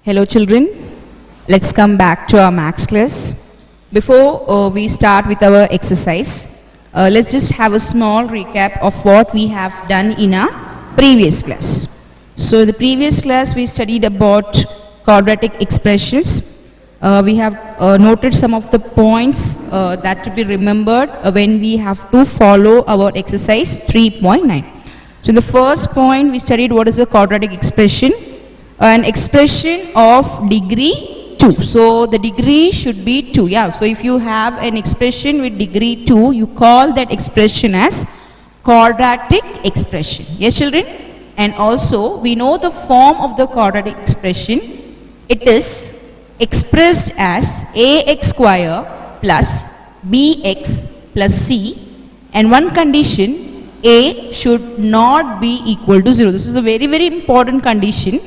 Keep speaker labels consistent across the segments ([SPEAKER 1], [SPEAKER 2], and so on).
[SPEAKER 1] Hello children, let's come back to our maths class. Before we start with our exercise, let's just have a small recap of what we have done in our previous class. So in the previous class we studied about quadratic expressions. We have noted some of the points that to be remembered when we have to follow our exercise 3.9. So in the first point we studied what is a quadratic expression. An expression of degree 2. So the degree should be 2. Yeah. So if you have an expression with degree 2, you call that expression as quadratic expression. Yes children? And also we know the form of the quadratic expression. It is expressed as ax square plus bx plus c, and one condition, a should not be equal to 0. This is a very important condition.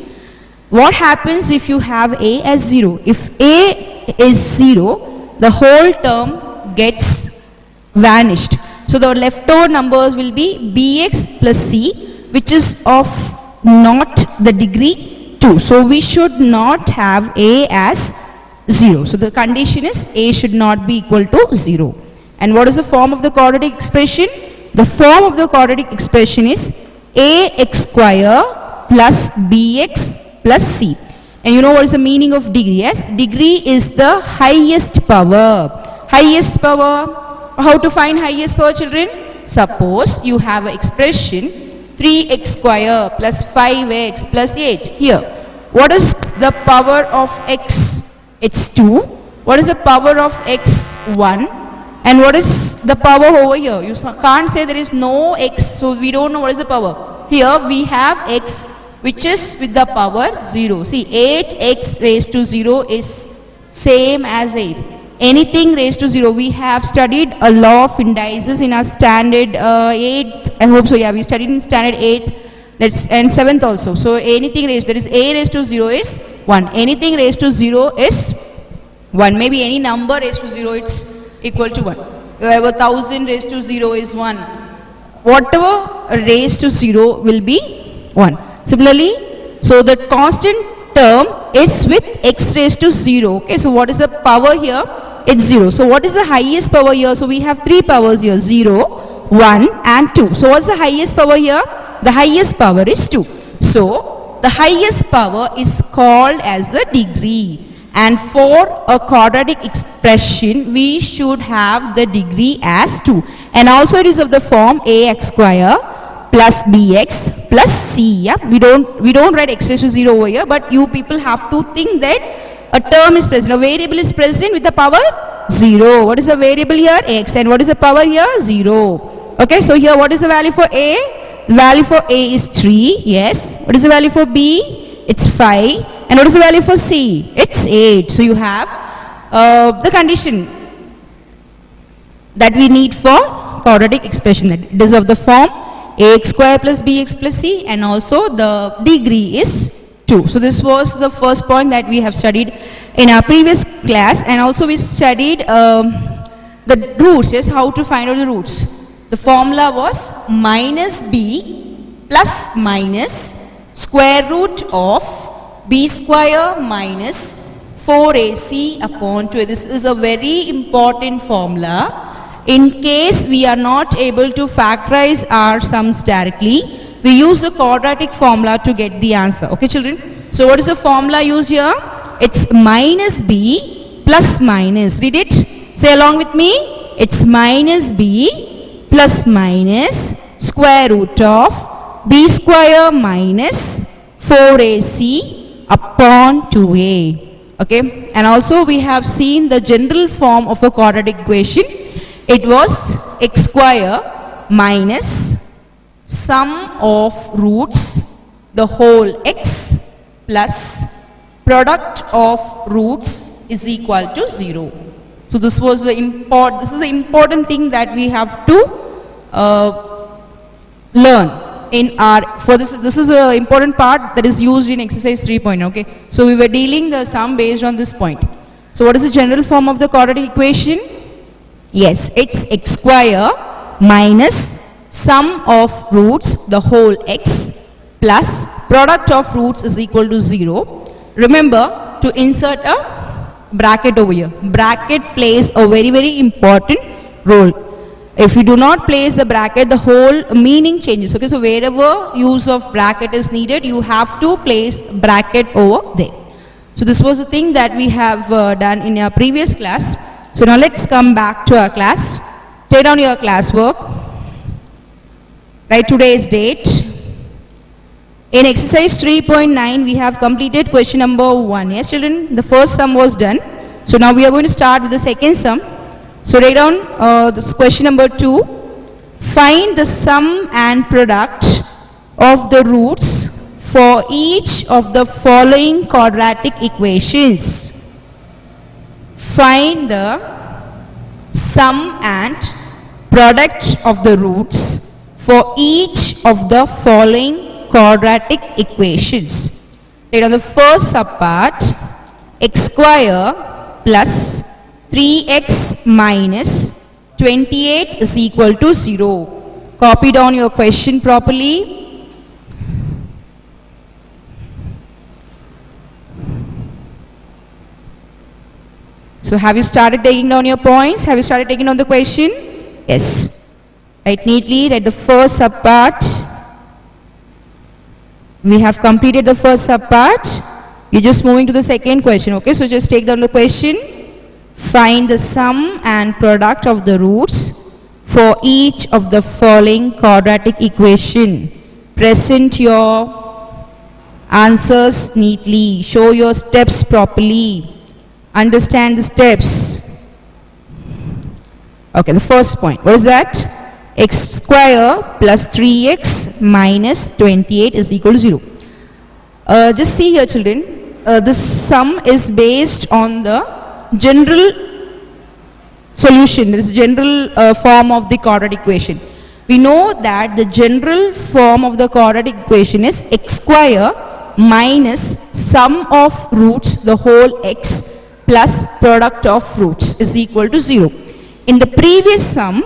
[SPEAKER 1] What happens if you have a as 0? If a is 0, the whole term gets vanished. So the leftover numbers will be bx plus c, which is of not the degree 2. So we should not have a as 0. So the condition is a should not be equal to 0. And what is the form of the quadratic expression? The form of the quadratic expression is ax square plus bx plus c. And you know what is the meaning of degree? Yes, degree is the highest power. Highest power. How to find highest power, children? Suppose you have an expression 3x square plus 5x plus 8. Here, what is the power of x? It's 2. What is the power of x? 1. And what is the power over here? You can't say there is no x, so we don't know what is the power. Here we have x, which is with the power 0. See, 8x raised to 0 is same as 8. Anything raised to 0, we have studied a law of indices in our standard 8. I hope so. Yeah, we studied in standard 8 and 7th also. So anything raised, that is a raised to 0 is 1. Anything raised to 0 is 1. Maybe any number raised to 0, it's equal to 1. You have 1000 raised to 0 is 1. Whatever raised to 0 will be 1. Similarly, so the constant term is with x raised to 0. Okay, so what is the power here? It's 0. So what is the highest power here? So we have three powers here, 0, 1 and 2. So what's the highest power here? The highest power is 2. So the highest power is called as the degree. And for a quadratic expression, we should have the degree as 2. And also it is of the form ax square plus bx plus c. Yeah, we don't write x raised to 0 over here, but you people have to think that a term is present, a variable is present with the power 0. What is the variable here? X. And what is the power here? 0. Okay, so here what is the value for a? The value for a is 3. Yes. What is the value for b? It's 5. And what is the value for c? It's 8. So you have the condition that we need for quadratic expression, that it is of the form ax square plus bx plus c, and also the degree is 2. So this was the first point that we have studied in our previous class, and also we studied the roots. Yes, how to find out the roots. The formula was minus b plus minus square root of b square minus 4ac upon 2. This is a very important formula. In case we are not able to factorize our sums directly, we use the quadratic formula to get the answer. Okay children? So what is the formula used here? It's minus b plus minus. Read it. Say along with me. It's minus b plus minus square root of b square minus 4ac upon 2a. Okay? And also we have seen the general form of a quadratic equation. It was x square minus sum of roots the whole x plus product of roots is equal to 0. So this was the important thing that we have to learn in our, for this is an important part that is used in exercise 3.0. Okay, so we were dealing the sum based on this point. So what is the general form of the quadratic equation? Yes, it's x square minus sum of roots the whole x plus product of roots is equal to 0. remember to insert a bracket over here. Bracket plays a very important role. If you do not place the bracket, the whole meaning changes. Okay, so wherever use of bracket is needed, you have to place bracket over there. So this was the thing that we have done in our previous class. So now let's come back to our class. Take down your classwork. Write today's date. In exercise 3.9, we have completed question number 1. Yes, children, the first sum was done. So now we are going to start with the second sum. So write down this question number 2. Find the sum and product of the roots for each of the following quadratic equations. Find the sum and product of the roots for each of the following quadratic equations. Write down the first subpart. X square plus 3x minus 28 is equal to 0. Copy down your question properly. So have you started taking down your points? Have you started taking down the question? Yes. Write neatly, write the first subpart. We have completed the first subpart. You're just moving to the second question. Okay, so just take down the question. Find the sum and product of the roots for each of the following quadratic equation. Present your answers neatly. Show your steps properly. Understand the steps. Okay, the first point. What is that? X square plus 3x minus 28 is equal to 0. Just see here, children. This sum is based on the general solution, this general form of the quadratic equation. We know that the general form of the quadratic equation is x square minus sum of roots, the whole x, plus product of roots is equal to 0. In the previous sum,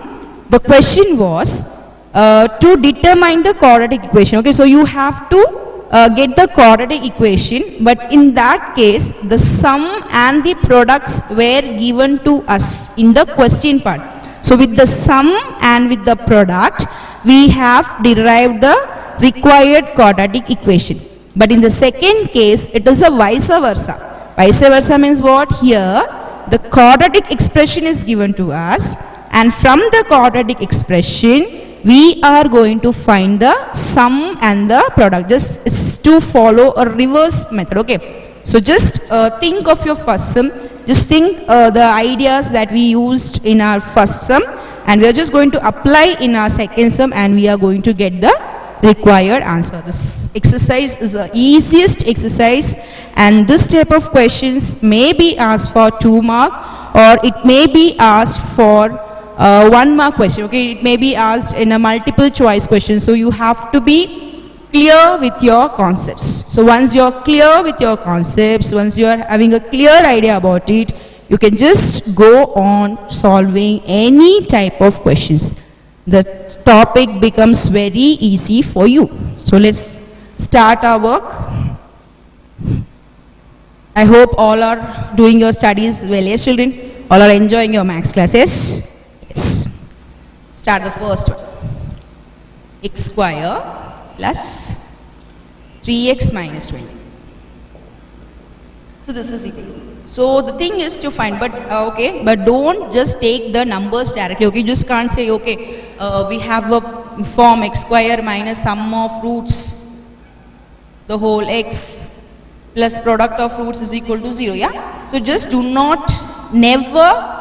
[SPEAKER 1] the question was to determine the quadratic equation. Okay, so you have to get the quadratic equation, but in that case the sum and the products were given to us in the question part. So with the sum and with the product we have derived the required quadratic equation. But in the second case it is a vice versa. Vice versa means what? Here the quadratic expression is given to us, and from the quadratic expression we are going to find the sum and the product. Just it's to follow a reverse method. Okay, so just think of your first sum. Just think the ideas that we used in our first sum, and we are just going to apply in our second sum, and we are going to get the required answer. This exercise is the easiest exercise, and this type of questions may be asked for 2 mark, or it may be asked for 1 mark question. Okay, it may be asked in a multiple choice question. So you have to be clear with your concepts. So once you're clear with your concepts, once you're having a clear idea about it, you can just go on solving any type of questions. The topic becomes very easy for you. So let's start our work. I hope all are doing your studies well. Yes, children? All are enjoying your maths classes? Yes. Start the first one. X square plus 3x minus 20. So this is equal. So the thing is to find, but okay, but don't just take the numbers directly. Okay, you just can't say okay, we have a form x square minus sum of roots, the whole x, plus product of roots is equal to 0. Yeah. So just do not never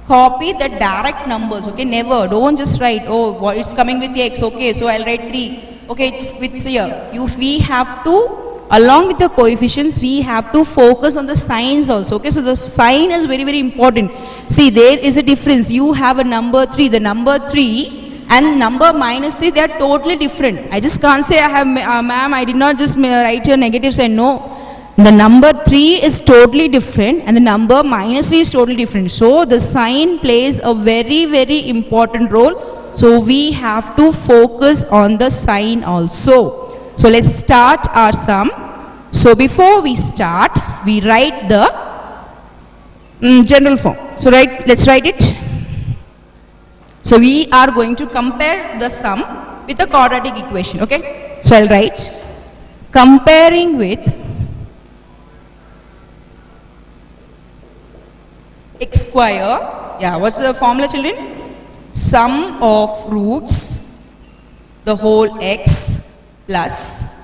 [SPEAKER 1] copy the direct numbers. Okay, never. Don't just write, oh, what it's coming with x. Okay, so I'll write 3. Okay, it's with here. We have to, along with the coefficients, we have to focus on the signs also. Okay, so the sign is very, very important. See, there is a difference. You have a number 3. The number 3 and number minus 3, they are totally different. I just can't say I have, ma'am, I did not just write your negative sign. No. The number 3 is totally different and the number minus 3 is totally different. So the sign plays a very, very important role. So we have to focus on the sign also. So let's start our sum. So before we start, we write the general form. So let's write it. So we are going to compare the sum with the quadratic equation, okay? So I'll write comparing with x square, yeah, what's the formula, children? Sum of roots, the whole x, plus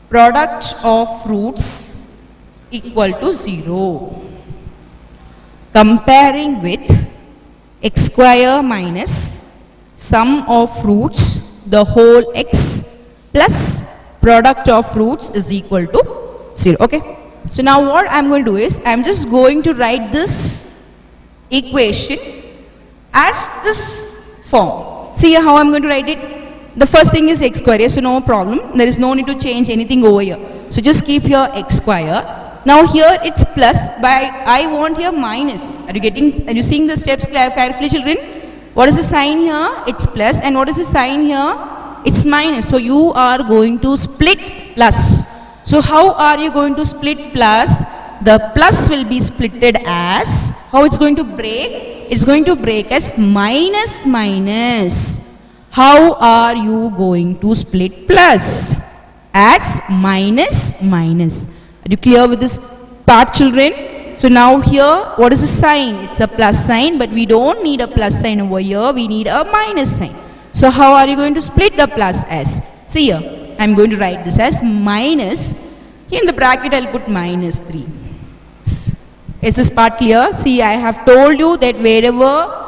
[SPEAKER 1] product of roots equal to 0. Comparing with x square minus sum of roots, the whole x, plus product of roots is equal to 0, okay? So now what I'm going to do is, I'm just going to write this equation as this form. See how I'm going to write it? The first thing is x square, so no problem. There is no need to change anything over here. So just keep here x square. Now here it's plus, I want here minus. Are you seeing the steps carefully, children? What is the sign here? It's plus. And what is the sign here? It's minus. So you are going to split plus. So how are you going to split plus? The plus will be splitted as, how it's going to break? It's going to break as minus minus. How are you going to split plus? As minus minus. Are you clear with this part, children? So now here, what is the sign? It's a plus sign, but we don't need a plus sign over here. We need a minus sign. So how are you going to split the plus as? See here, I'm going to write this as minus. Here in the bracket, I'll put minus 3. Is this part clear? See, I have told you that wherever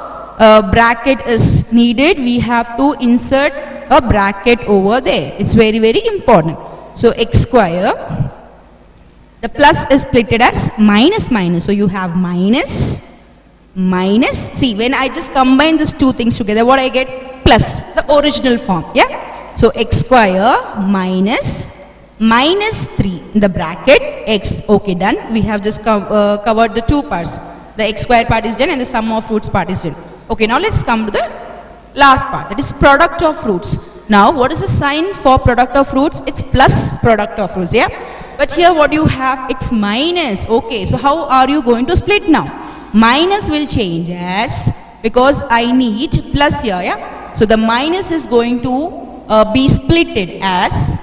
[SPEAKER 1] bracket is needed, we have to insert a bracket over there. It's very, very important. So x square, the plus is splitted as minus minus. So you have minus, minus. See, when I just combine these two things together, what I get? Plus, the original form. Yeah. So x square minus minus 3 in the bracket x. Okay, done. We have just covered the two parts. The x square part is done and the sum of roots part is done. Okay, now let's come to the last part, that is product of roots. Now what is the sign for product of roots? It's plus product of roots, yeah. But here what you have, it's minus. Okay, so how are you going to split now? Minus will change as, because I need plus here, yeah. So the minus is going to be splitted as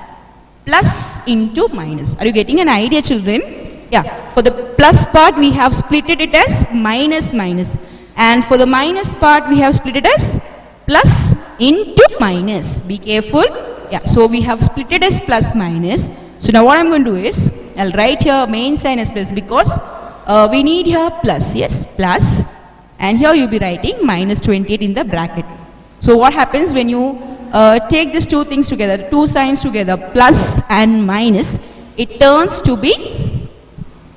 [SPEAKER 1] plus into minus. Are you getting an idea, children? Yeah, for the plus part we have splitted it as minus minus, and for the minus part we have split it as plus into minus. Be careful. Yeah, so we have split it as plus minus. So now what I'm going to do is, I'll write here main sign as plus, because we need here plus. Yes, plus, and here you'll be writing minus 28 in the bracket. So what happens when you take these two things together, two signs together, plus and minus, it turns to be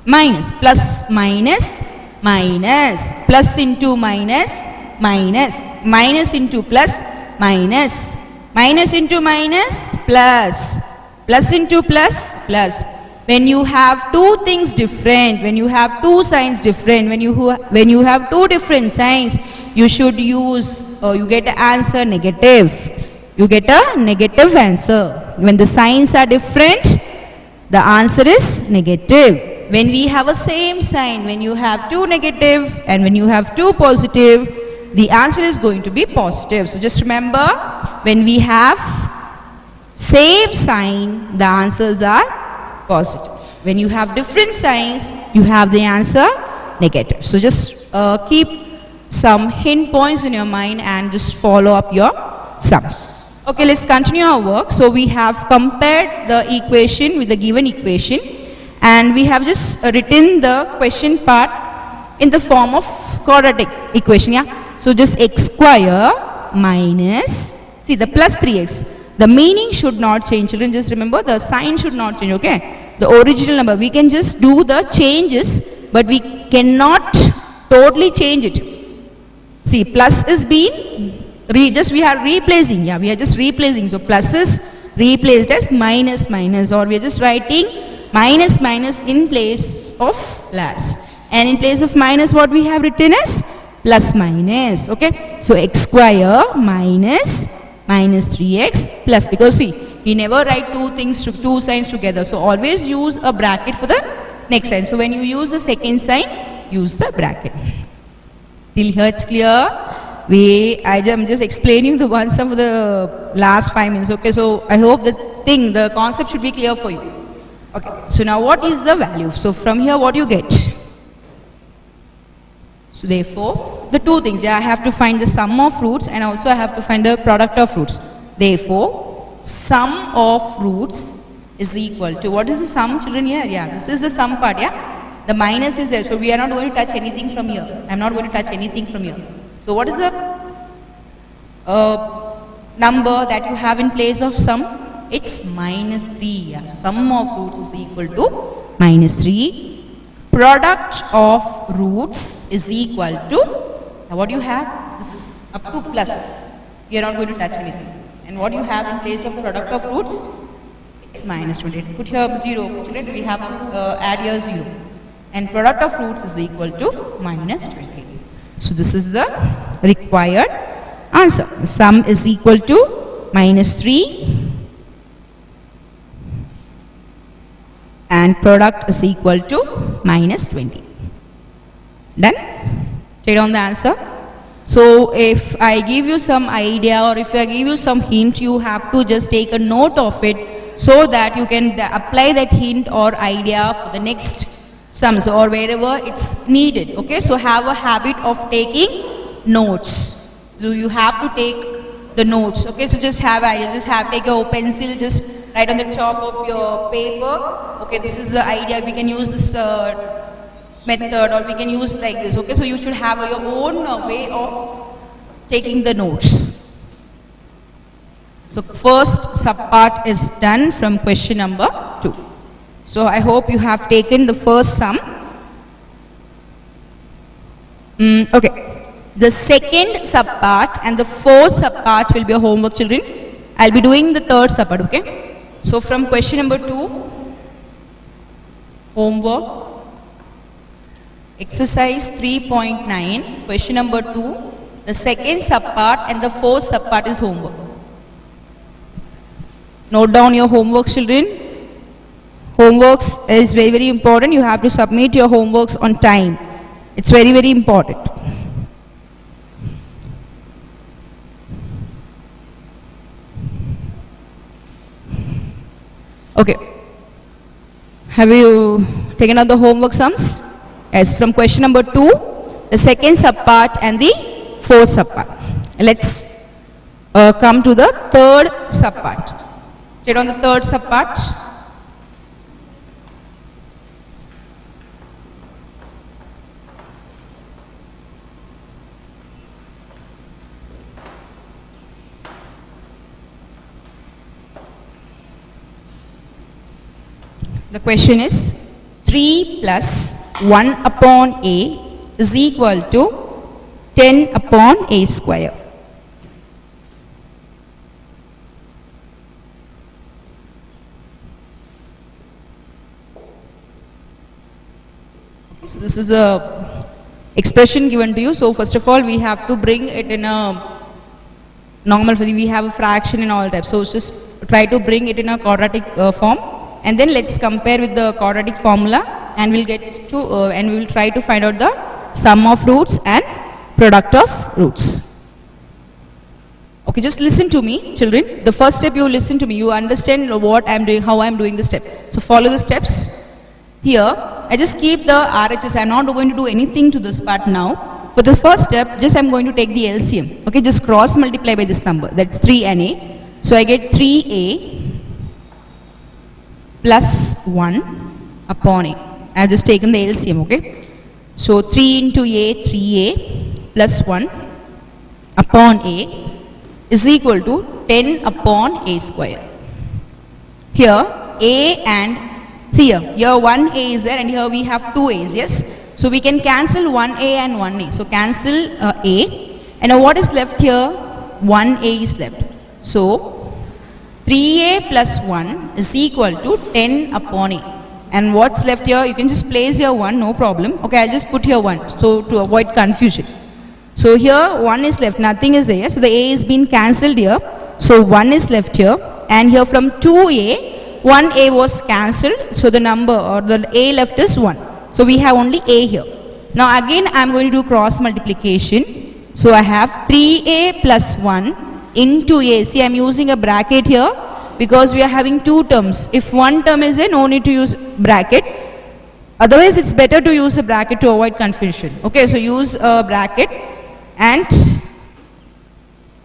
[SPEAKER 1] minus. Plus minus minus, plus into minus minus, minus into plus minus, minus into minus plus, plus into plus plus. When you have two things different, when you have two signs different, when you have two different signs, you should use, you get the answer negative. You get a negative answer. When the signs are different, the answer is negative. When we have a same sign, when you have two negative and when you have two positive, the answer is going to be positive. So just remember, when we have same sign, the answers are positive. When you have different signs, you have the answer negative. So just keep some hint points in your mind and just follow up your sums. Okay, let's continue our work. So we have compared the equation with the given equation, and we have just written the question part in the form of quadratic equation. Yeah. So just x square minus, see the plus 3x. The meaning should not change, children. Just remember, the sign should not change. Okay. The original number, we can just do the changes, but we cannot totally change it. See, plus is being we are replacing. Yeah, we are just replacing. So plus is replaced as minus minus, or we are just writing minus minus in place of plus, and in place of minus what we have written as plus minus. Okay, so x square minus minus 3x plus, because see We never write two signs together. So always use a bracket for the next sign. So when you use the second sign, use the bracket. Till here it's clear. I'm just explaining the one sum for the last 5 minutes. Okay, so I hope the concept should be clear for you. Okay, so now what is the value? So from here what you get? So therefore, the two things, I have to find the sum of roots and also I have to find the product of roots. Therefore, sum of roots is equal to, what is the sum, children, here? Yeah, this is the sum part, yeah? The minus is there, so we are not going to touch anything from here. I'm not going to touch anything from here. So what is the number that you have in place of sum? It's minus 3. Yeah. Sum of roots is equal to minus 3. Product of roots is equal to, what do you have? This up to plus. You are not going to touch anything. And what you have in place of product of roots? It's minus 28. Put here 0. We have to add here 0. And product of roots is equal to minus 28. So this is the required answer. The sum is equal to minus 3 and product is equal to minus 20. Done? Check on the answer. So if I give you some idea or if I give you some hint, you have to just take a note of it so that you can apply that hint or idea for the next sums or wherever it's needed. Okay, so have a habit of taking notes. So you have to take the notes. Okay, so just have ideas, just take your pencil, just write on the top of your paper. Okay, this is the idea, we can use this method or we can use like this. Okay, so you should have your own way of taking the notes. So first subpart is done from question number 2. So I hope you have taken the first sum. Okay. The second subpart and the fourth subpart will be a homework, children. I'll be doing the third subpart, okay? So from question number 2, homework, exercise 3.9, question number 2, the second subpart and the fourth subpart is homework. Note down your homework, children. Homeworks is very, very important. You have to submit your homeworks on time. It's very, very important. Okay. Have you taken out the homework sums? Yes, from question number 2, the second subpart and the fourth subpart. Let's come to the third subpart. Check on the third subpart. The question is 3 plus 1 upon a is equal to 10 upon a square. Okay, so this is the expression given to you. So first of all, we have to bring it in a normal, we have a fraction in all types. So just try to bring it in a quadratic form. And then let's compare with the quadratic formula and we'll get to and we will try to find out the sum of roots and product of roots. Okay, just listen to me, children. The first step, you listen to me, you understand what I'm doing, how I'm doing the step. So follow the steps. Here I just keep the RHS. I'm not going to do anything to this part now. For the first step, just I'm going to take the LCM. Okay, just cross multiply by this number, that's 3 and a. So I get 3a plus 1 upon a. I have just taken the LCM, okay. So 3 into a, 3a plus 1 upon a is equal to 10 upon a square. Here a and, see here 1a is there and here we have 2 a's, yes. So we can cancel 1a and 1a. So cancel a and now what is left here? 1a is left. So 3a plus 1 is equal to 10 upon a. And what's left here? You can just place here 1, no problem. Okay, I'll just put here 1, so to avoid confusion. So here 1 is left, nothing is there. So the a is being cancelled here. So 1 is left here and here from 2a, 1a was cancelled, so the number or the a left is 1. So we have only a here. Now again I am going to do cross multiplication. So I have 3a plus 1 into a. See, I am using a bracket here because we are having two terms. If one term is there, no need to use bracket. Otherwise it's better to use a bracket to avoid confusion. Okay, so use a bracket and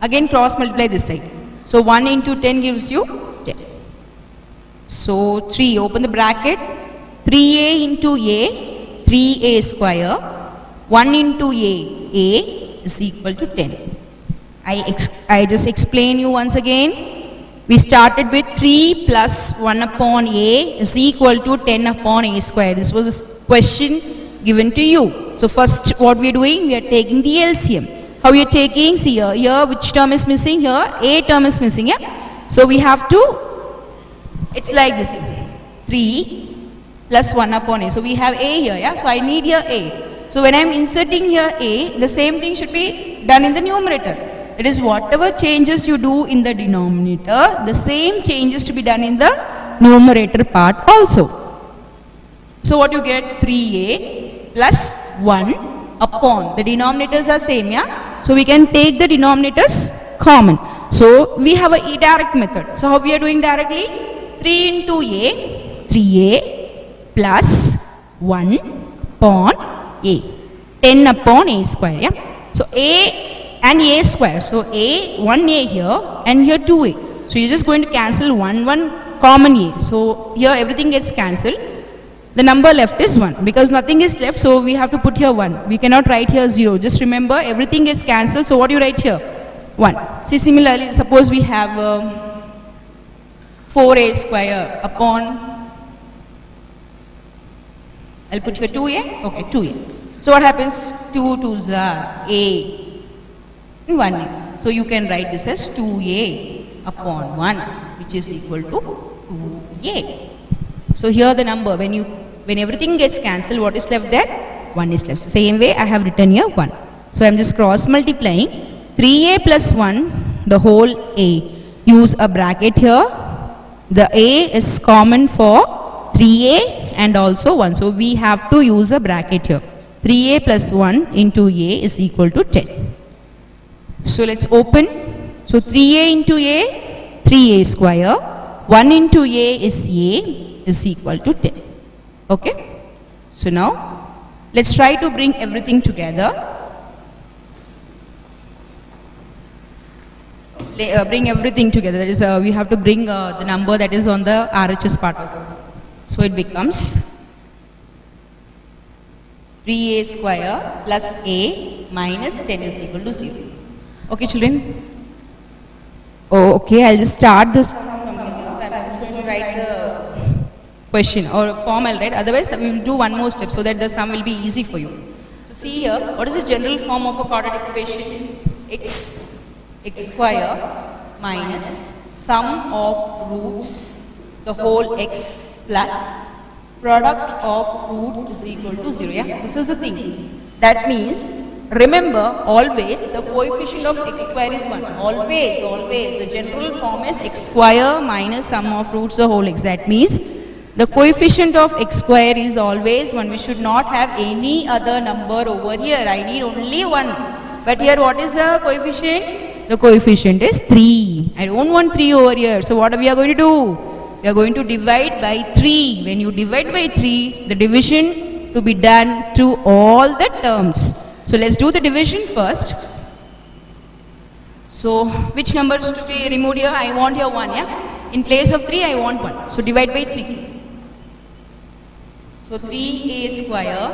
[SPEAKER 1] again cross multiply this side. So 1 into 10 gives you 10. So 3, open the bracket, 3a into a, 3a square, 1 into a is equal to 10. I just explain you once again. We started with 3 plus 1 upon a is equal to 10 upon a square. This was a question given to you. So first what we are doing, we are taking the LCM. How we are taking? See here which term is missing? Here a term is missing. Yeah. So we have to, it's like this, 3 plus 1 upon a. So we have a here. Yeah. So I need here a. So when I am inserting here a, the same thing should be done in the numerator. It is whatever changes you do in the denominator, the same changes to be done in the numerator part also. So what you get? 3a plus 1 upon, the denominators are same, yeah? So we can take the denominators common. So we have a direct method. So how we are doing directly? 3 into a, 3a plus 1 upon a, 10 upon a square, yeah? So a and a square. So a, 1a here and here 2a. So you're just going to cancel 1 common a. So here everything gets cancelled. The number left is 1 because nothing is left, so we have to put here 1. We cannot write here 0. Just remember everything gets cancelled. So what do you write here? 1. See, similarly, suppose we have 4a square upon, I'll put here 2a. Okay, 2a. So what happens? 2 2's are a. 1a. So you can write this as 2a upon 1, which is equal to 2a. So here the number, when everything gets cancelled, what is left there? 1 is left. Same way I have written here 1. So I am just cross multiplying 3a plus 1, the whole a. Use a bracket here. The a is common for 3a and also 1. So we have to use a bracket here. 3a plus 1 into a is equal to 10. So let's open. So 3a into a, 3a square. 1 into a is equal to 10. Okay. So now let's try to bring everything together. Bring everything together. That is, we have to bring the number that is on the RHS part also. So it becomes 3a square plus a minus 10 is equal to 0. Okay, children? Oh, okay, I'll just start this. So I'm just going to write the question or form I'll write. Otherwise, we will do one more step so that the sum will be easy for you. So see here, what is the general form of a quadratic equation? X square minus sum of roots, the whole x plus product of roots is equal to 0. Yeah, this is the thing. That means, remember, always the coefficient of x square is 1. Always. The general form is x square minus sum of roots the whole x. That means the coefficient of x square is always 1. We should not have any other number over here. I need only 1. But here what is the coefficient? The coefficient is 3. I don't want 3 over here. So what we are going to do? We are going to divide by 3. When you divide by 3, the division to be done to all the terms. So let's do the division first. So which numbers to be removed here? I want here 1, yeah? In place of 3, I want 1. So divide by 3. So 3a square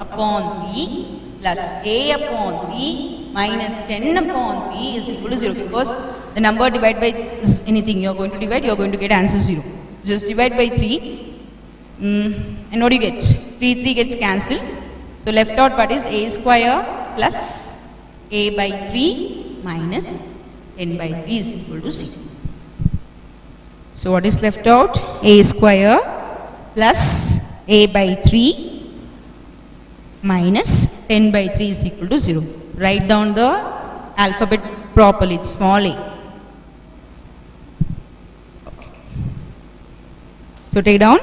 [SPEAKER 1] upon 3 plus a upon 3 minus 10 upon 3 is equal to 0. Because the number divided by anything you are going to divide, you are going to get answer 0. So just divide by 3. And what do you get? 3 gets cancelled. So left out part is a square plus a by 3 minus 10 by 3 is equal to 0. So what is left out? A square plus a by 3 minus 10 by 3 is equal to 0. Write down the alphabet properly, it's small a. So take down.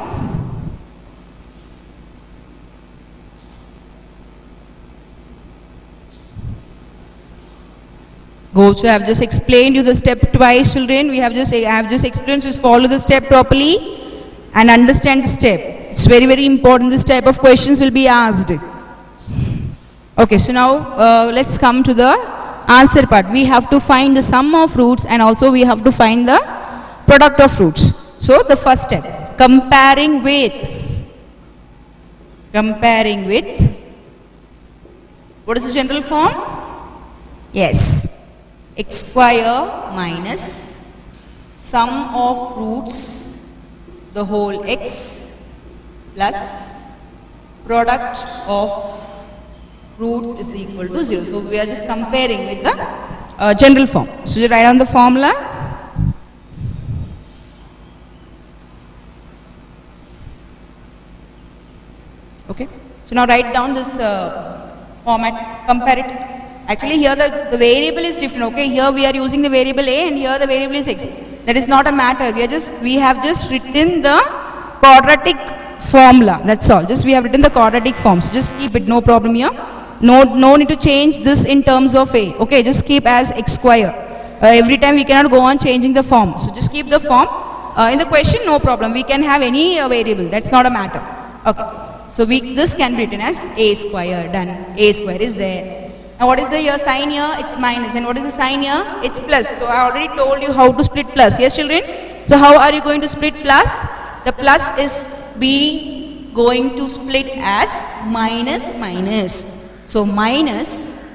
[SPEAKER 1] Go. So I have just explained you the step twice, children. I have just explained, so follow the step properly and understand the step. It's very, very important. This type of questions will be asked. Okay, so now let's come to the answer part. We have to find the sum of roots and also we have to find the product of roots. So the first step, comparing with, what is the general form? Yes, x square minus sum of roots, the whole x, plus product of roots is equal to 0. So we are just comparing with the general form. So you write down the formula. Okay. So now write down this format, compare it. Actually here the variable is different. Okay. Here we are using the variable a and here the variable is x. That is not a matter. We have just written the quadratic formula. That's all. We have written the quadratic form. So just keep it. No problem here. No need to change this in terms of a. Okay, just keep as x square. Every time we cannot go on changing the form. So just keep the form. In the question, no problem. We can have any variable. That's not a matter. Okay. So this can be written as a square. Done. A square is there. Now what is the sign here? It's minus. And what is the sign here? It's plus. So I already told you how to split plus. Yes, children? So how are you going to split plus? The plus is going to split as minus. So minus,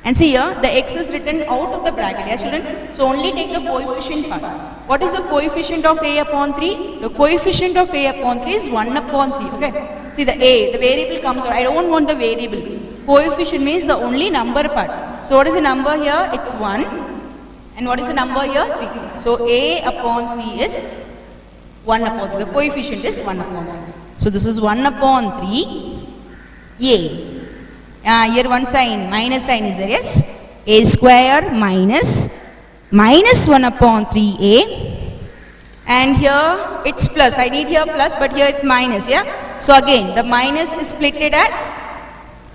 [SPEAKER 1] and see here the x is written out of the bracket, yes children. So only take the coefficient part. What is the coefficient of a upon 3? The coefficient of a upon 3 is 1 upon 3. Okay. See the variable comes out. I don't want the variable. Coefficient means the only number part. So what is the number here? It's 1. And what is the number here? 3. So a upon 3 is 1 upon 3. The coefficient is 1 upon 3. So this is 1 upon 3 a. Here one sign, minus sign is there, yes? A square minus 1 upon 3a, and here it's plus. I need here plus, but here it's minus, yeah? So again, the minus is splitted as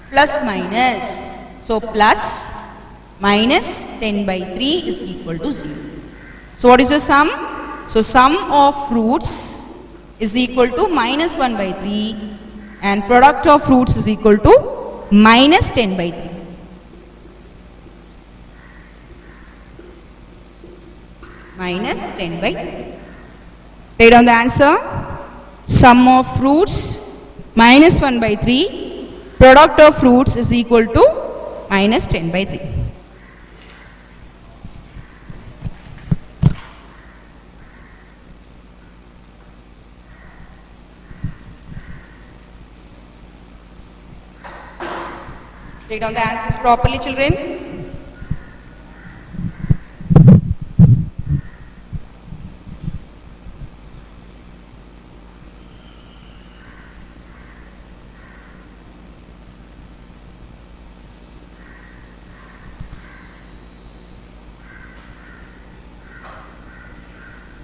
[SPEAKER 1] plus minus. So plus minus 10 by 3 is equal to 0. So what is the sum? So sum of roots is equal to minus 1 by 3 and product of roots is equal to minus 10 by 3. Minus 10 by 3. Write down the answer. Sum of roots minus 1 by 3. Product of roots is equal to minus 10 by 3. Take down the answers properly, children.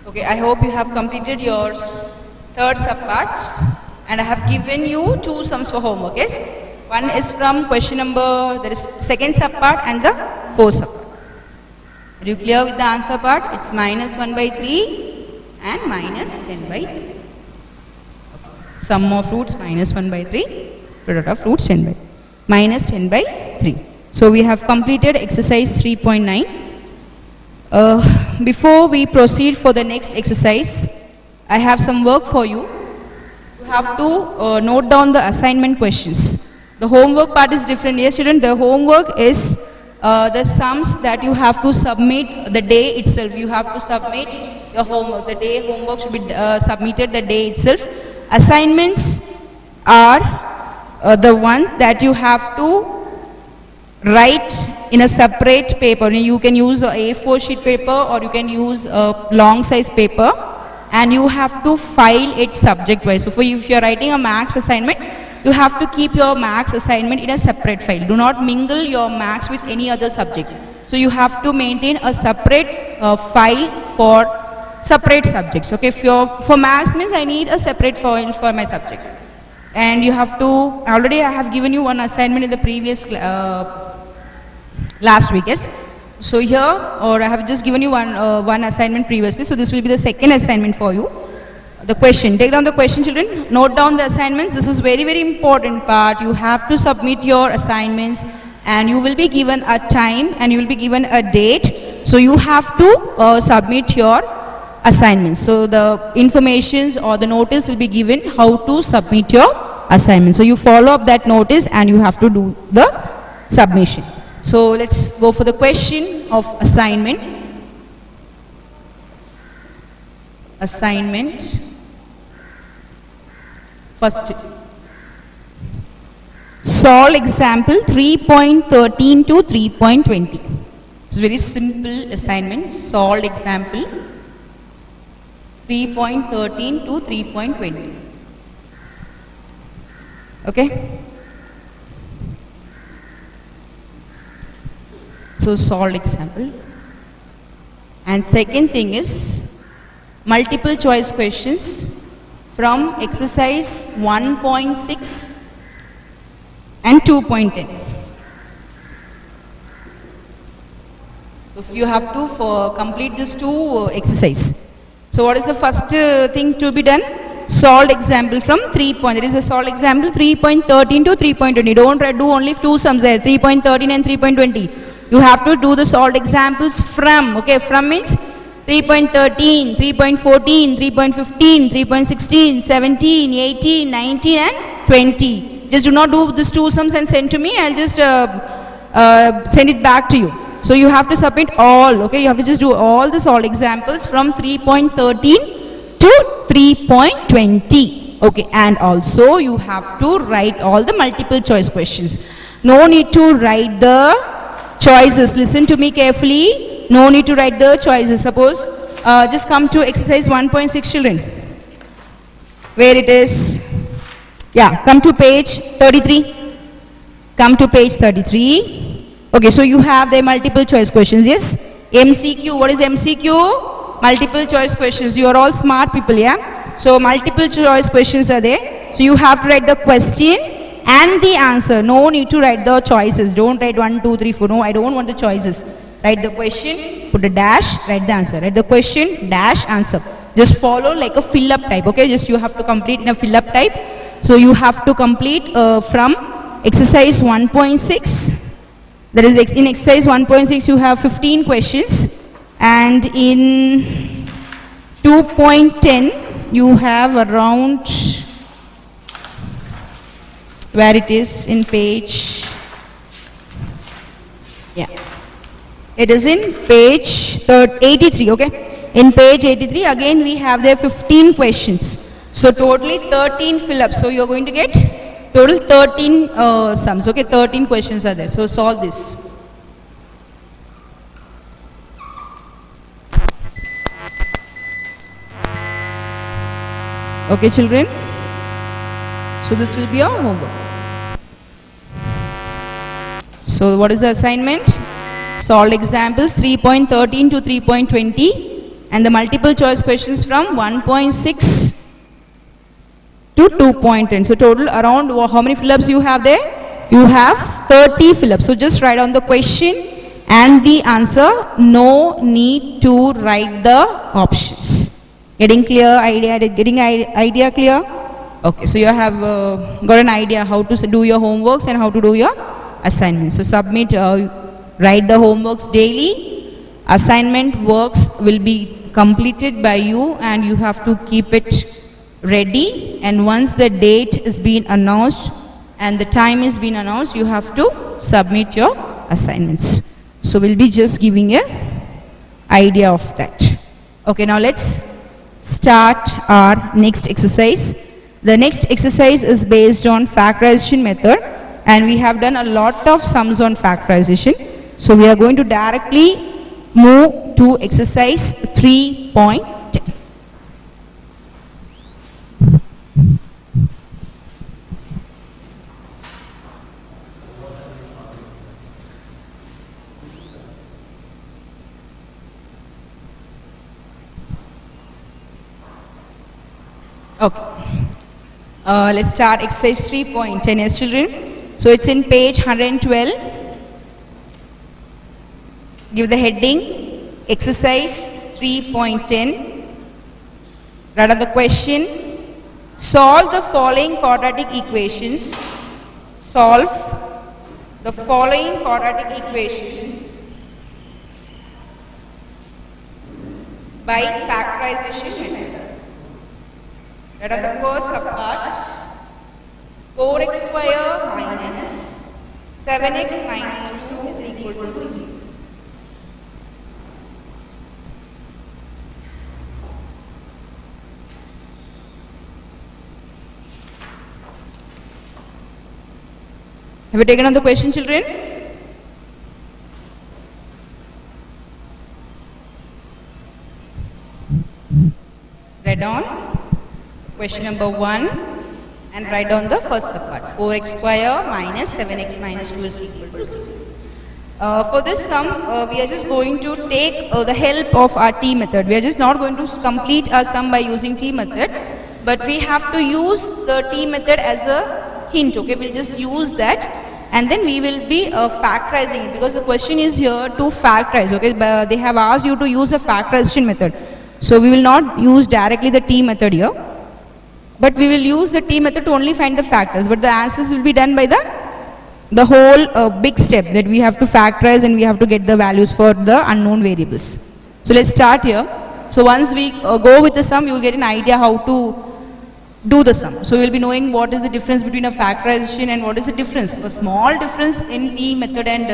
[SPEAKER 1] Okay, I hope you have completed your third subpart and I have given you 2 sums for homework, yes? One is from question number, that is second subpart and the fourth subpart. Are you clear with the answer part? It's minus 1 by 3 and minus 10 by 3. Okay. Sum of roots minus 1 by 3, product of roots 10 by 3. Minus 10 by 3. So we have completed exercise 3.9. Before we proceed for the next exercise, I have some work for you. You have to note down the assignment questions. The homework part is different. Yes, students, the homework is the sums that you have to submit the day itself. You have to submit your homework. The day homework should be submitted the day itself. Assignments are the ones that you have to write in a separate paper. You can use a A4 sheet paper or you can use a long size paper, and you have to file it subject wise. So if you are writing a maths assignment, you have to keep your maths assignment in a separate file. Do not mingle your maths with any other subject. So you have to maintain a separate file for separate subjects. Okay, for maths means I need a separate file for my subject. And you have to, already I have given you one assignment in the previous last week, yes? So here, or I have just given you one assignment previously, so this will be the second assignment for you. The question, take down the question, children, note down the assignments. This is very, very important part. You have to submit your assignments and you will be given a time and you will be given a date. So you have to submit your assignments. So the informations or the notice will be given how to submit your assignment. So you follow up that notice and you have to do the submission. So let's go for the question of assignment. Assignment. First, solve example 3.13 to 3.20. It's a very simple assignment. Solve example 3.13 to 3.20. Okay. So solve example. And second thing is multiple choice questions from exercise 1.6 and 2.10. So if you have to complete these two exercise. So what is the first thing to be done? Solve example from 3 point. It is a solve example 3.13 to 3.20. Don't do only two sums there, 3.13 and 3.20. You have to do the solved examples from. Okay, from means 3.13, 3.14, 3.15, 3.16, 17, 18, 19 and 20. Just do not do these two sums and send to me. I'll just send it back to you. So you have to submit all. Okay, you have to just do all the solved examples from 3.13 to 3.20. Okay, and also you have to write all the multiple choice questions. No need to write the choices. Listen to me carefully. No need to write the choices. Suppose just come to exercise 1.6, children. Where it is? Yeah, come to page 33. Come to page 33. Okay, so you have the multiple choice questions. Yes? MCQ. What is MCQ? Multiple choice questions. You are all smart people, yeah? So multiple choice questions are there. So you have to write the question and the answer. No need to write the choices. Don't write 1, 2, 3, 4. No, I don't want the choices. Write the question, put a dash, write the answer. Write the question, dash, answer. Just follow like a fill up type. Okay, just you have to complete in a fill up type. So you have to complete from exercise 1.6. That is in exercise 1.6 you have 15 questions. And in 2.10 you have around, where it is in page, yeah, it is in page 83. Okay, in page 83 again we have there 15 questions. So totally 13 fill-ups. So you are going to get total 13 sums. Okay, 13 questions are there. So solve this. Okay, children. So this will be your homework. So what is the assignment? Solve examples 3.13 to 3.20 and the multiple choice questions from 1.6 to 2.10. So total around how many fill-ups you have there? You have 30 fill-ups. So just write down the question and the answer. No need to write the options. Getting clear idea? Getting idea clear? Okay, so you have got an idea how to do your homeworks and how to do your assignments. So submit, write the homeworks daily. Assignment works will be completed by you and you have to keep it ready. And once the date is being announced and the time is being announced, you have to submit your assignments. So we'll be just giving a idea of that. Okay, now let's start our next exercise. The next exercise is based on factorization method and we have done a lot of sums on factorization. So we are going to directly move to exercise 3.10. Let's start exercise 3.10. Yes, children. So it's in page 112. Give the heading exercise 3.10. Write out the question. Solve the following quadratic equations. Solve the following quadratic equations by factorization method. Let us the first subpart. 4x square minus 7x minus 2 is equal to 0. Have you taken on the question, children? Read on question number 1 and write down the first subpart. 4x square minus 7x minus 2 is equal to 0. For this sum, we are just going to take the help of our T method. We are just not going to complete our sum by using T method, but we have to use the T method as a hint. Okay, we'll just use that, and then we will be factorizing it, because the question is here to factorize. Okay, but they have asked you to use a factorization method, so we will not use directly the T method here, but we will use the T method to only find the factors, but the answers will be done by the whole big step that we have to factorize and we have to get the values for the unknown variables. So let's start here. So once we go with the sum, you will get an idea how to do the sum. So you will be knowing what is the difference between a factorization and what is the difference. A small difference in T method and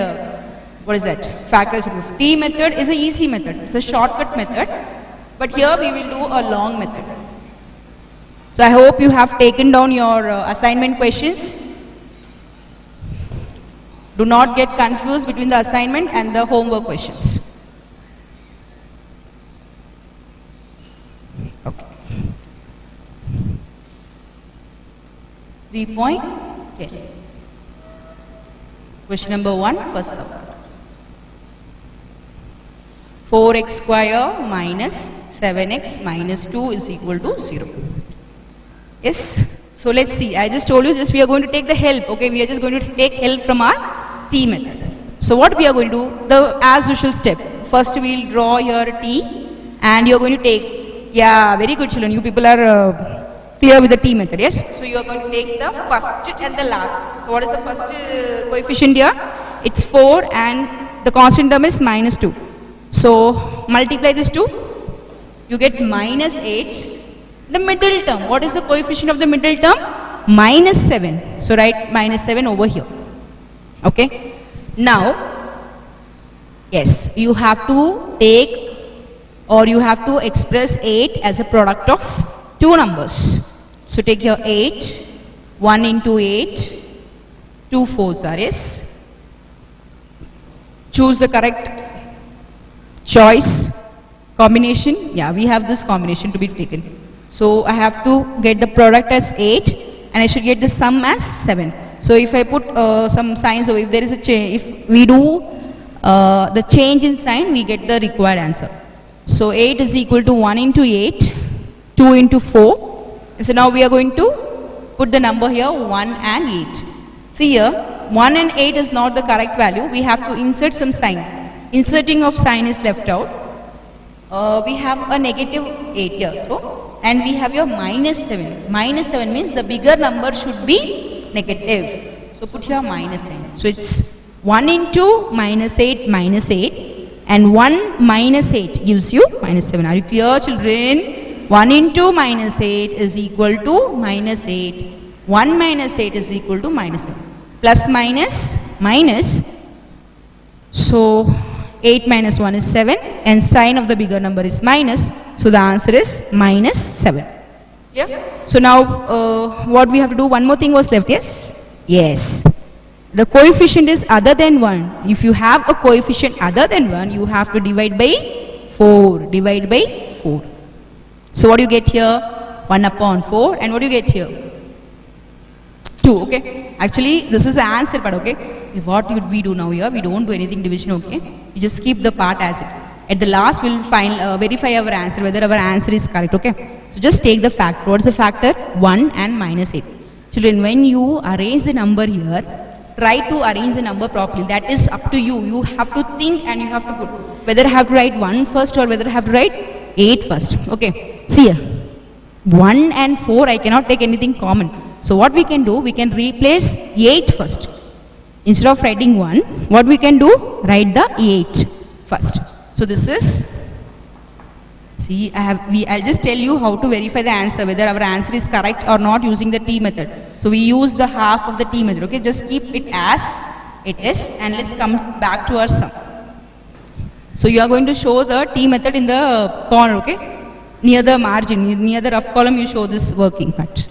[SPEAKER 1] what is that? Factorization. T method is an easy method. It's a shortcut method. But here we will do a long method. So I hope you have taken down your assignment questions. Do not get confused between the assignment and the homework questions. Okay. 3.10. Question number 1, first sum. 4x square minus 7x minus 2 is equal to 0. Yes. So let's see. I just told you just we are going to take the help. Okay, we are just going to take help from our T method. So what we are going to do, the as usual step. First we will draw your T, and you are going to take. Yeah, very good, children. You people are clear with the T method, yes? So you are going to take the first and the last. So what is the first coefficient here? It's 4 and the constant term is minus 2. So multiply this 2, you get minus 8. The middle term, what is the coefficient of the middle term? Minus 7. So write minus 7 over here. Okay. Now, yes, you have to take or you have to express 8 as a product of two numbers. So take your 8, 1 into 8, 2 4s are, yes. Choose the correct choice combination. Yeah, we have this combination to be taken. So I have to get the product as 8 and I should get the sum as 7. So if I put some signs, or if there is a change, if we do the change in sign, we get the required answer. So 8 is equal to 1 into 8, 2 into 4. So now we are going to put the number here 1 and 8. See here, 1 and 8 is not the correct value. We have to insert some sign. Inserting of sign is left out. We have a negative 8 here. So, and we have your minus 7. Minus 7 means the bigger number should be negative. So put here minus sign. So it's 1 into minus 8 and 1 minus 8 gives you minus 7. Are you clear, children? 1 into minus 8 is equal to minus 8. 1 minus 8 is equal to minus 7. Plus minus minus. So 8 minus 1 is 7 and sign of the bigger number is minus. So the answer is minus 7. Yeah. So now what we have to do, one more thing was left, yes? Yes. The coefficient is other than 1. If you have a coefficient other than 1, you have to divide by 4. Divide by 4. So what do you get here? 1 upon 4. And what do you get here? 2. Okay. Actually, this is the answer part. Okay. What would we do now here? We don't do anything division. Okay. We just keep the part as it. At the last, we will verify our answer, whether our answer is correct. Okay. So just take the factor. What is the factor? 1 and minus 8. Children, when you arrange the number here, try to arrange the number properly. That is up to you. You have to think and you have to put whether I have to write 1 first or whether I have to write 8 first. Okay, see here. 1 and 4, I cannot take anything common. So what we can do, we can replace 8 first. Instead of writing 1, what we can do, write the 8 first. So this is, see, I'll just tell you how to verify the answer, whether our answer is correct or not using the T method. So we use the half of the T method, okay? Just keep it as it is and let's come back to our sum. So you are going to show the T method in the corner, okay? Near the margin, near the rough column, you show this working part.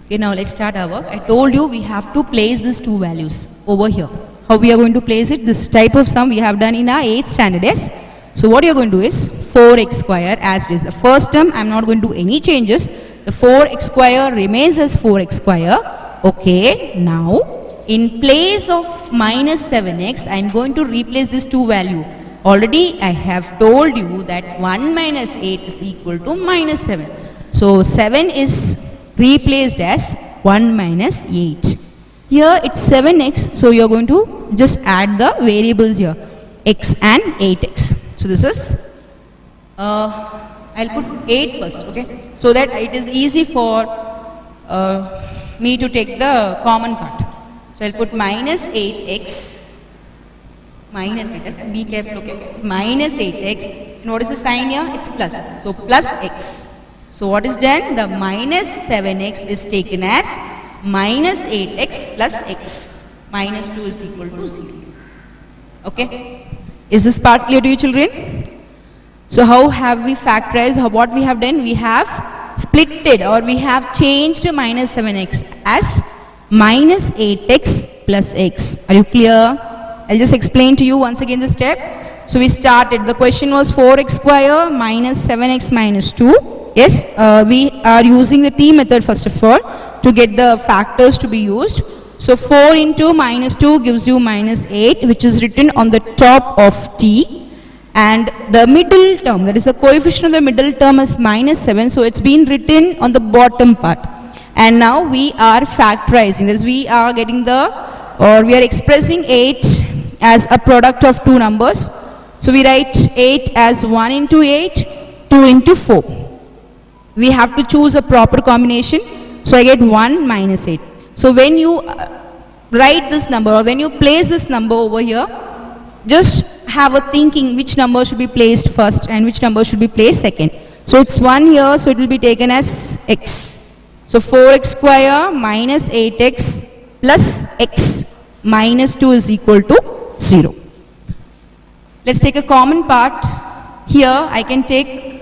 [SPEAKER 1] Okay, now let's start our work. I told you we have to place these two values over here. How we are going to place it? This type of sum we have done in our 8th standard, yes? So what you are going to do is 4x square as it is. The first term, I am not going to do any changes. The 4x square remains as 4x square. Okay, now in place of minus 7x, I am going to replace this two value. Already I have told you that 1 minus 8 is equal to minus 7. So 7 is replaced as 1 minus 8. Here it's 7x, so you are going to just add the variables here, x and 8x. So this is, I'll put 8 first, okay, so that it is easy for me to take the common part. So I'll put minus 8x. Minus 8x, be careful, okay, it's minus 8x, and what is the sign here? It's plus, so plus x. So what is done? The minus 7x is taken as minus 8x plus x. Minus 2 is equal to 0. Okay, is this part clear to you, children? So how have we factorized? What we have done? We have splitted or we have changed minus 7x as minus 8x plus x. Are you clear? I'll just explain to you once again the step. So we started, the question was 4x square minus 7x minus 2. Yes, we are using the T method first of all to get the factors to be used. So 4 into minus 2 gives you minus 8, which is written on the top of T. And the middle term, that is the coefficient of the middle term, is minus 7. So it's been written on the bottom part. And now we are factorizing, that is we are getting we are expressing 8 as a product of two numbers. So we write 8 as 1 into 8, 2 into 4. We have to choose a proper combination. So I get 1 minus 8. So when you write this number or when you place this number over here, just have a thinking which number should be placed first and which number should be placed second. So it's 1 here, so it will be taken as x. So 4x square minus 8x plus x minus 2 is equal to 0. Let's take a common part. Here I can take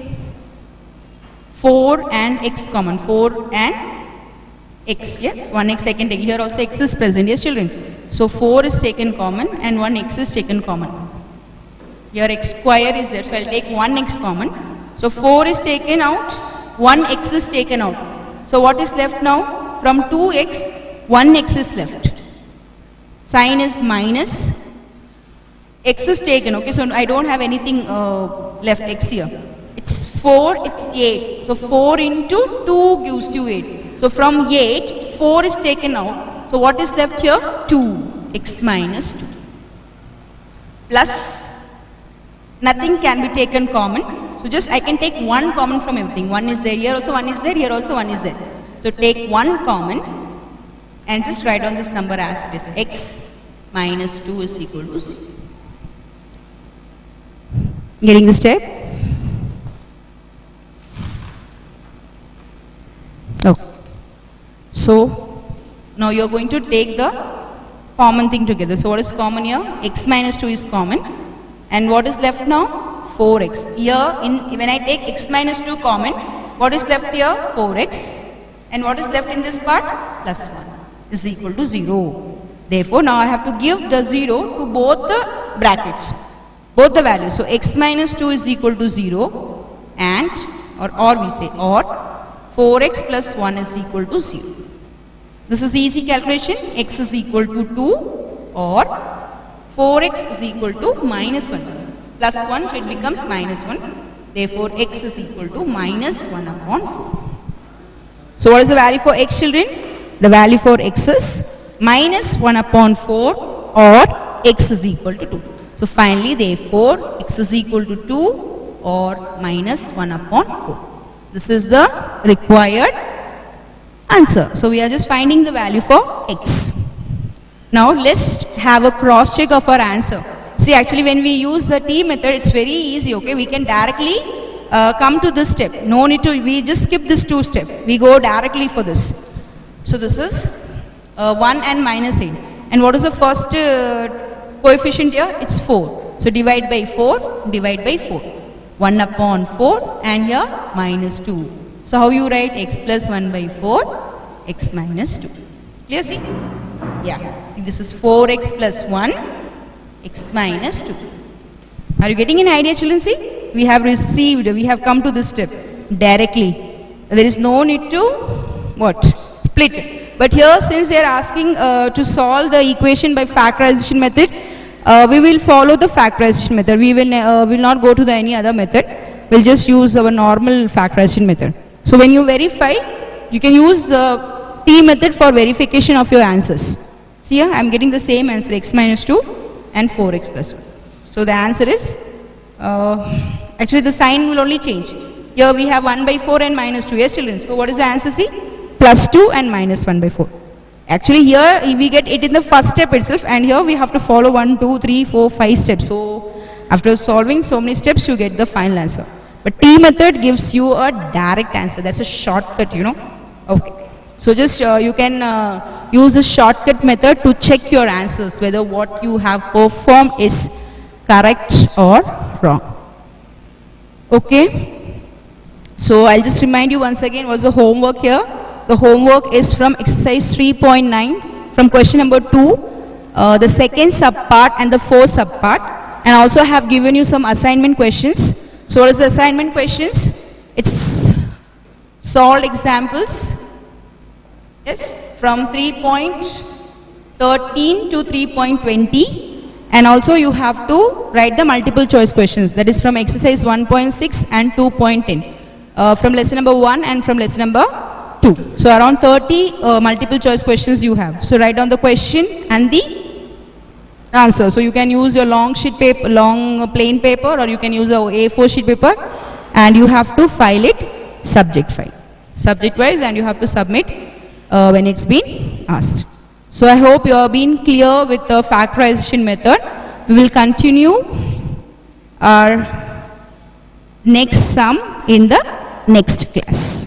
[SPEAKER 1] 4 and x common. 4 and x, yes, 1x I can take. Here also x is present, yes children. So 4 is taken common and 1x is taken common. Here x square is there, so I'll take 1x common. So 4 is taken out, 1x is taken out. So what is left now? From 2x, 1x is left. Sign is minus. X is taken, okay, so I don't have anything left, x here. It's 4, it's 8. So 4 into 2 gives you 8. So from 8, 4 is taken out. So what is left here? 2, x minus 2. Plus, nothing can be taken common. So just I can take 1 common from everything. 1 is there, here also 1 is there, here also 1 is there. So take 1 common and just write down this number as it is. X minus 2 is equal to 0. Getting the step? Okay. So now you are going to take the common thing together. So what is common here? X minus 2 is common. And what is left now? 4x. Here when I take x minus 2 common, what is left here? 4x. And what is left in this part? Plus 1 is equal to 0. Therefore now I have to give the 0 to both the brackets. Both the values. So x minus 2 is equal to 0 and or we say or 4x plus 1 is equal to 0. This is easy calculation. X is equal to 2 or 4x is equal to minus 1 plus 1, so it becomes minus 1. Therefore, x is equal to minus 1 upon 4. So what is the value for x, children? The value for x is minus 1 upon 4 or x is equal to 2. So finally, therefore, x is equal to 2 or minus 1 upon 4. This is the required answer. So we are just finding the value for x. Now let's have a cross check of our answer. See, actually when we use the T method, it's very easy, okay? We can directly come to this step. No need to, we just skip this 2 step. We go directly for this. So this is 1 and minus 8. And what is the first coefficient here? It's 4. So divide by 4, divide by 4. 1 upon 4 and here minus 2. So how you write x plus 1 by 4, x minus 2. Clear, see? Yeah. See, this is 4x plus 1, x minus 2. Are you getting an idea, children? See, we have received, we have come to this step directly. There is no need to what? Split. But here, since they are asking to solve the equation by factorization method, we will follow the factorization method. We will not go to any other method. We'll just use our normal factorization method. So when you verify, you can use the T method for verification of your answers. See here, I am getting the same answer, x minus 2 and 4x plus 1. So the answer is, actually the sign will only change. Here we have 1 by 4 and minus 2. Yes, children. So what is the answer? See, plus 2 and minus 1 by 4. Actually here we get it in the first step itself, and here we have to follow 1, 2, 3, 4, 5 steps. So after solving so many steps, you get the final answer. But T method gives you a direct answer. That's a shortcut, you know. Okay. So just you can use the shortcut method to check your answers, whether what you have performed is correct or wrong. Okay. So I'll just remind you once again what's the homework here. The homework is from exercise 3.9 from question number 2, the second subpart and the fourth subpart, and also have given you some assignment questions. So what is the assignment questions? It's solved examples. Yes, from 3.13 to 3.20, and also you have to write the multiple choice questions, that is from exercise 1.6 and 2.10, from lesson number 1 and from lesson number 2. So around 30 multiple choice questions you have. So write down the question and the answer. So you can use your long sheet paper, long plain paper, or you can use a A4 sheet paper, and you have to file it subject wise, and you have to submit when it's been asked. So I hope you have been clear with the factorization method. We will continue our next sum in the next class.